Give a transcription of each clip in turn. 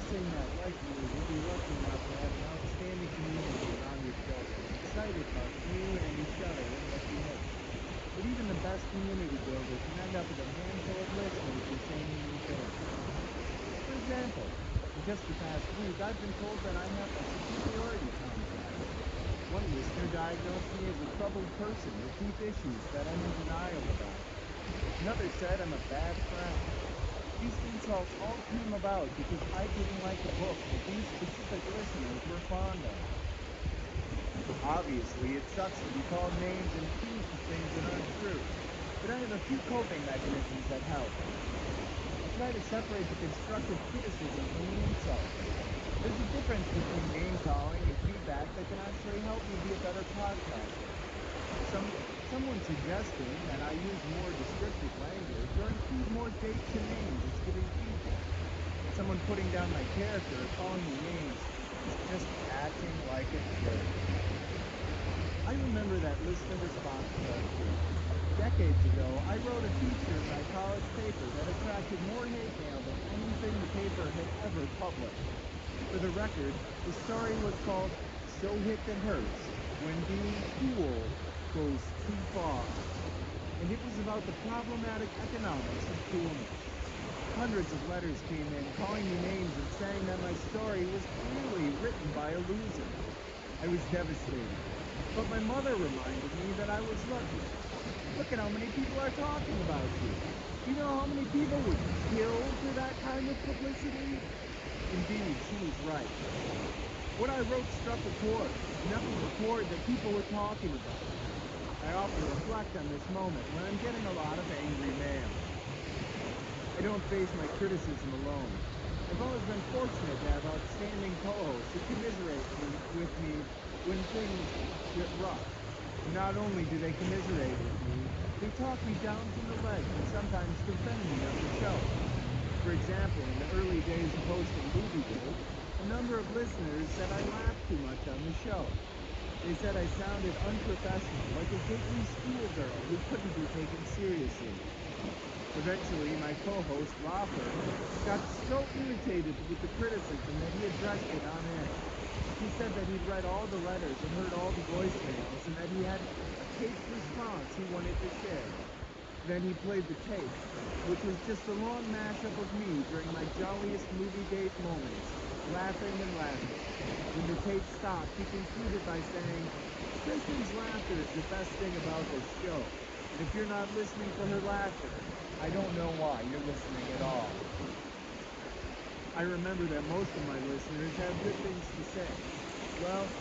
guessing that, like you, you'll be lucky enough to have an outstanding community around your children, excited about you and each other and what you make. But even the best community builder can end up with a handful of listeners who say mean things. For example, in just the past week, I've been told that I have a superiority complex. One listener diagnosed me as a troubled person with deep issues that I'm in denial about. Another said I'm a bad friend. These insults all came about because I didn't like a book that these specific listeners were fond of. Obviously, it sucks to be called names and accused of things that aren't true, but I have a few coping mechanisms that help. I try to separate the constructive criticism from the insult. There's a difference between name-calling and feedback that can actually help me be a better podcaster. Someone suggesting that I use more descriptive language or include more dates and names is giving feedback. Someone putting down my character or calling me names is just acting like a jerk. I remember that listener response to that tweet. Decades ago, I wrote a feature in my college paper that attracted more hate mail than anything the paper had ever published. For the record, the story was called So Hit That Hurts, When Being Cool Goes Too Far. And it was about the problematic economics of coolness. Hundreds of letters came in calling me names and saying that my story was clearly written by a loser. I was devastated. But my mother reminded me that I was lucky. Look at how many people are talking about you. Do you know how many people would kill for that kind of publicity? Indeed, she was right. What I wrote struck a chord, enough of a chord that people were talking about. I often reflect on this moment when I'm getting a lot of angry mail. I don't face my criticism alone. I've always been fortunate to have outstanding co-hosts who commiserate with me when things get rough. And not only do they commiserate with me, they talk me down from the ledge and sometimes defend me on the show. For example, in the early days of hosting Movie Day, a number of listeners said I laughed too much on the show. They said I sounded unprofessional, like a gately schoolgirl who couldn't be taken seriously. Eventually, my co-host, Robert, got so irritated with the criticism that he addressed it on air. He said that he'd read all the letters and heard all the voicemails and that he had a taped response he wanted to share. Then he played the tape, which was just a long mashup of me during my jolliest movie date moments, laughing and laughing. When the tape stopped, he concluded by saying, "Kristen's laughter is the best thing about this show. And if you're not listening for her laughter, I don't know why you're listening at all." I remember that most of my listeners have good things to say. Well,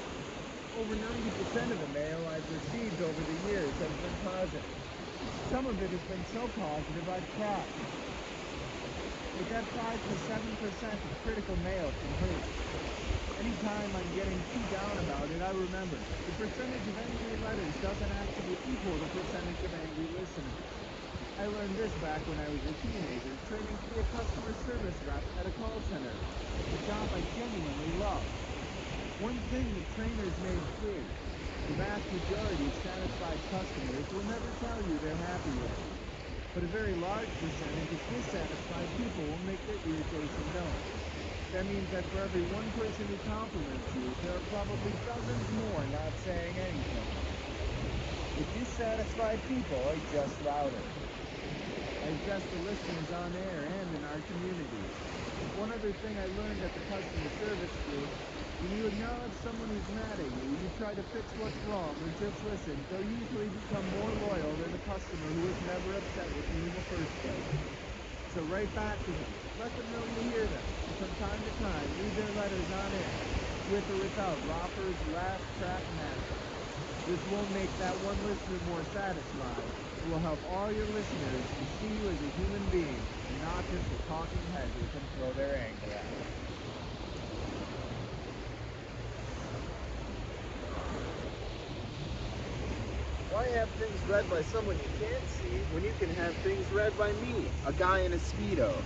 over 90% of the mail I've received over the years has been positive. Some of it has been so positive I've cried. But that 5 to 7% of critical mail can hurt. Anytime I'm getting too down about it, I remember the percentage of angry letters doesn't actually equal the percentage of angry listeners. I learned this back when I was a teenager, training to be a customer service rep at a call center, a job I genuinely love. One thing the trainers made clear, the vast majority of satisfied customers will never tell you they're happy with you, but a very large percentage of dissatisfied people will make their irritation known. That means that for every one person who compliments you, there are probably dozens more not saying anything. The dissatisfied people are just louder. I address the listeners on air and in our community. One other thing I learned at the customer service group, when you acknowledge someone who's mad at you, you try to fix what's wrong or just listen, they'll usually become more loyal than the customer who was never upset with you in the first place. So write back to them. Let them know you hear them. And from time to time, read their letters on air, with or without Roper's laugh track magic. This won't make that one listener more satisfied. It will help all your listeners to see you as a human being, and not just a talking head who can throw their anger at. Why have things read by someone you can't see when you can have things read by me, a guy in a Speedo?